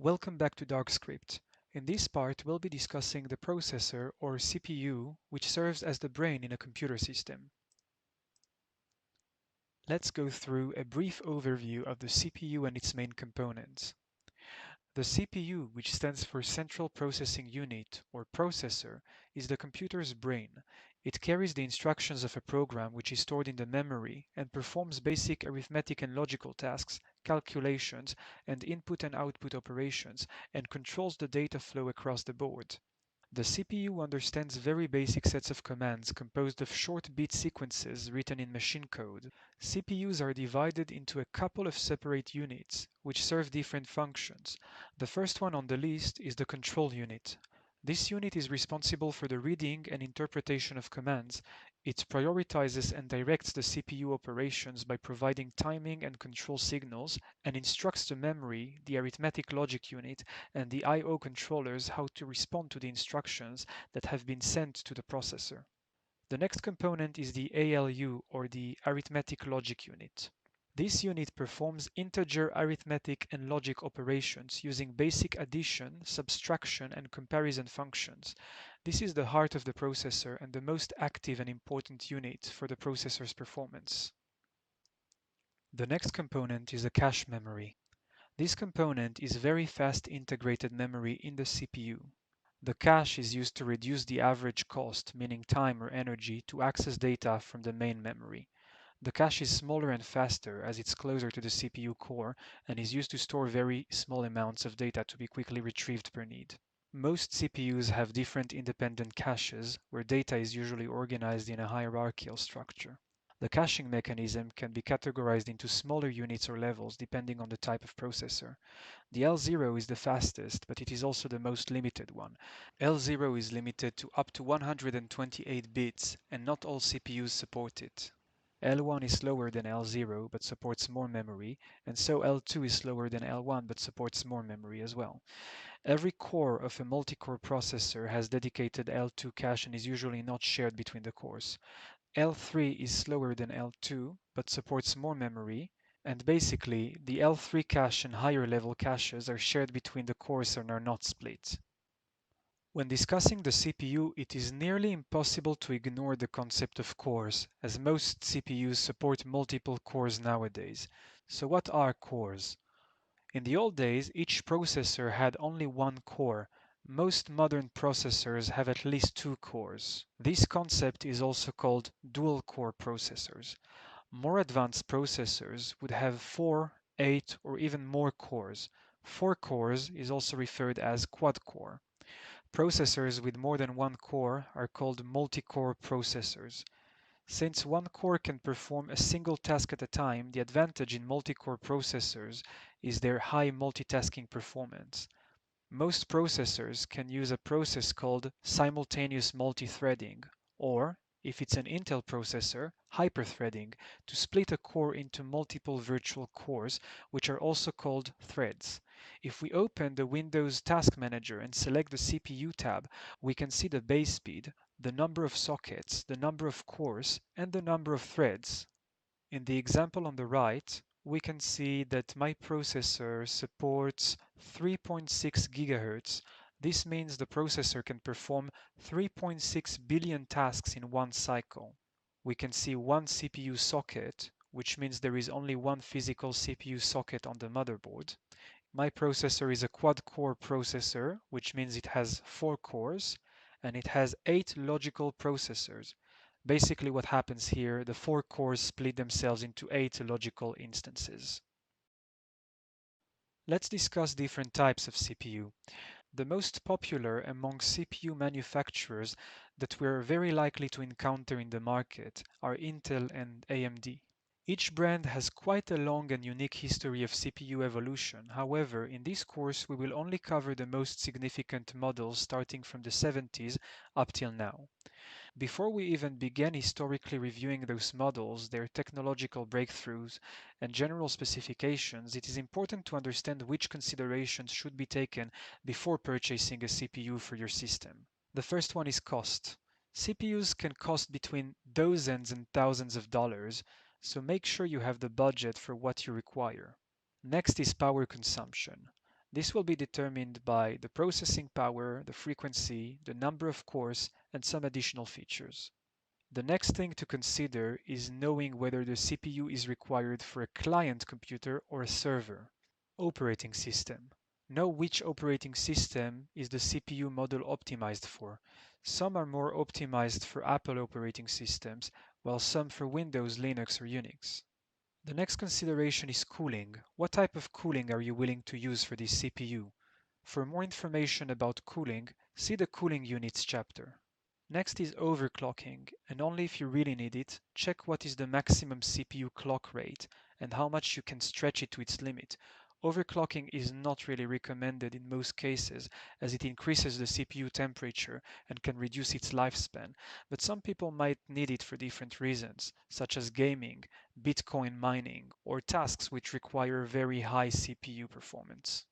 Welcome back to DarkScript. In this part, we'll be discussing the processor or CPU, which serves as the brain in a computer system. Let's go through a brief overview of the CPU and its main components. The CPU, which stands for Central Processing Unit or processor, is the computer's brain. It carries the instructions of a program which is stored in the memory and performs basic arithmetic and logical tasks, calculations, and input and output operations, and controls the data flow across the board. The CPU understands very basic sets of commands composed of short bit sequences written in machine code. CPUs are divided into a couple of separate units, which serve different functions. The first one on the list is the control unit. This unit is responsible for the reading and interpretation of commands. It prioritizes and directs the CPU operations by providing timing and control signals and instructs the memory, the arithmetic logic unit, and the I/O controllers how to respond to the instructions that have been sent to the processor. The next component is the ALU or the arithmetic logic unit. This unit performs integer arithmetic and logic operations using basic addition, subtraction, and comparison functions. This is the heart of the processor and the most active and important unit for the processor's performance. The next component is the cache memory. This component is very fast integrated memory in the CPU. The cache is used to reduce the average cost, meaning time or energy, to access data from the main memory. The cache is smaller and faster as it's closer to the CPU core and is used to store very small amounts of data to be quickly retrieved per need. Most CPUs have different independent caches where data is usually organized in a hierarchical structure. The caching mechanism can be categorized into smaller units or levels depending on the type of processor. The L0 is the fastest, but it is also the most limited one. L0 is limited to up to 128 bits, and not all CPUs support it. L1 is slower than L0 but supports more memory, and so L2 is slower than L1 but supports more memory as well. Every core of a multi-core processor has dedicated L2 cache and is usually not shared between the cores. L3 is slower than L2 but supports more memory, and basically the L3 cache and higher level caches are shared between the cores and are not split. When discussing the CPU, it is nearly impossible to ignore the concept of cores, as most CPUs support multiple cores nowadays. So what are cores? In the old days, each processor had only one core. Most modern processors have at least two cores. This concept is also called dual-core processors. More advanced processors would have 4, 8, or even more cores. 4 cores is also referred as quad-core. Processors with more than one core are called multi-core processors. Since one core can perform a single task at a time, the advantage in multi-core processors is their high multitasking performance. Most processors can use a process called simultaneous multithreading, or, if it's an Intel processor, hyperthreading, to split a core into multiple virtual cores, which are also called threads. If we open the Windows Task Manager and select the CPU tab, we can see the base speed, the number of sockets, the number of cores, and the number of threads. In the example on the right, we can see that my processor supports 3.6 GHz. This means the processor can perform 3.6 billion tasks in one cycle. We can see one CPU socket, which means there is only one physical CPU socket on the motherboard. My processor is a quad-core processor, which means it has 4 cores, and it has 8 logical processors. Basically what happens here, the 4 cores split themselves into 8 logical instances. Let's discuss different types of CPU. The most popular among CPU manufacturers that we're very likely to encounter in the market are Intel and AMD. Each brand has quite a long and unique history of CPU evolution. However, in this course we will only cover the most significant models starting from the 70s up till now. Before we even begin historically reviewing those models, their technological breakthroughs, and general specifications, it is important to understand which considerations should be taken before purchasing a CPU for your system. The first one is cost. CPUs can cost between dozens and thousands of dollars, so make sure you have the budget for what you require. Next is power consumption. This will be determined by the processing power, the frequency, the number of cores, and some additional features. The next thing to consider is knowing whether the CPU is required for a client computer or a server. Operating system. Know which operating system is the CPU model optimized for. Some are more optimized for Apple operating systems, while some for Windows, Linux, or Unix. The next consideration is cooling. What type of cooling are you willing to use for this CPU? For more information about cooling, see the cooling units chapter. Next is overclocking, and only if you really need it, check what is the maximum CPU clock rate and how much you can stretch it to its limit. Overclocking is not really recommended in most cases as it increases the CPU temperature and can reduce its lifespan, but some people might need it for different reasons, such as gaming, Bitcoin mining, or tasks which require very high CPU performance.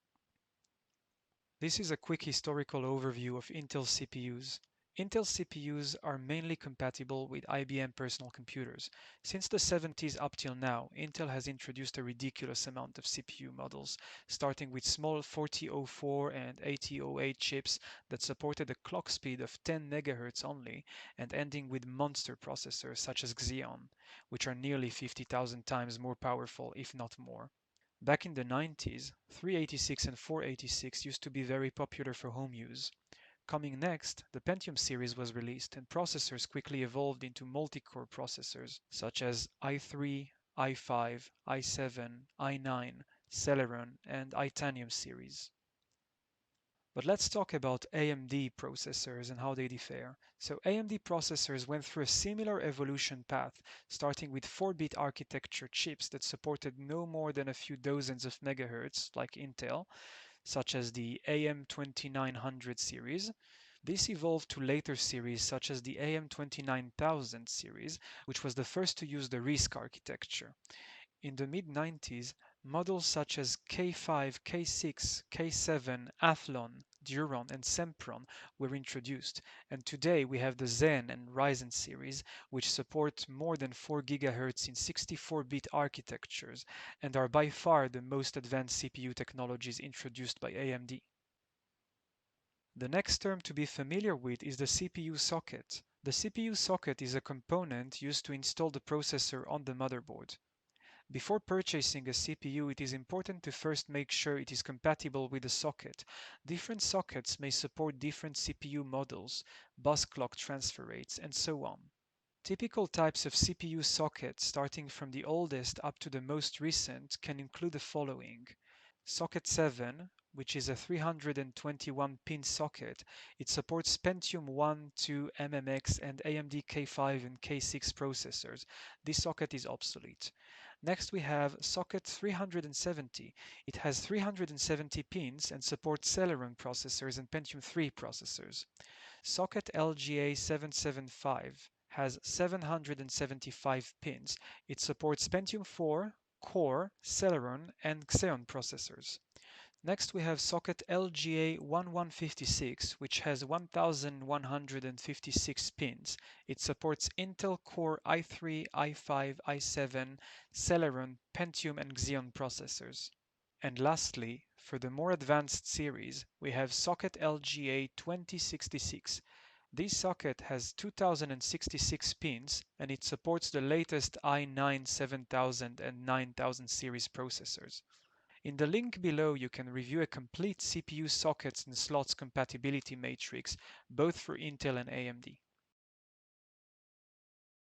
This is a quick historical overview of Intel CPUs. Intel CPUs are mainly compatible with IBM personal computers. Since the 70s up till now, Intel has introduced a ridiculous amount of CPU models, starting with small 4004 and 8008 chips that supported a clock speed of 10 MHz only, and ending with monster processors such as Xeon, which are nearly 50,000 times more powerful, if not more. Back in the 90s, 386 and 486 used to be very popular for home use. Coming next, the Pentium series was released and processors quickly evolved into multi-core processors such as i3, i5, i7, i9, Celeron, and Itanium series. But let's talk about AMD processors and how they differ. So AMD processors went through a similar evolution path, starting with 4-bit architecture chips that supported no more than a few dozens of megahertz, like Intel, such as the AM2900 series. This evolved to later series such as the AM29000 series, which was the first to use the RISC architecture. In the mid-90s, models such as K5, K6, K7, Athlon, Duron, and Sempron were introduced, and today we have the Zen and Ryzen series, which support more than 4 GHz in 64-bit architectures and are by far the most advanced CPU technologies introduced by AMD. The next term to be familiar with is the CPU socket. The CPU socket is a component used to install the processor on the motherboard. Before purchasing a CPU, it is important to first make sure it is compatible with the socket. Different sockets may support different CPU models, bus clock transfer rates, and so on. Typical types of CPU sockets, starting from the oldest up to the most recent, can include the following. Socket 7, which is a 321-pin socket. It supports Pentium 1, 2, MMX, and AMD K5 and K6 processors. This socket is obsolete. Next we have socket 370. It has 370 pins and supports Celeron processors and Pentium 3 processors. Socket LGA775 has 775 pins. It supports Pentium 4, Core, Celeron, and Xeon processors. Next we have socket LGA1156, which has 1156 pins. It supports Intel Core i3, i5, i7, Celeron, Pentium, and Xeon processors. And lastly, for the more advanced series, we have socket LGA2066. This socket has 2066 pins and it supports the latest i9 7000 and 9000 series processors. In the link below you can review a complete CPU sockets and slots compatibility matrix both for Intel and AMD.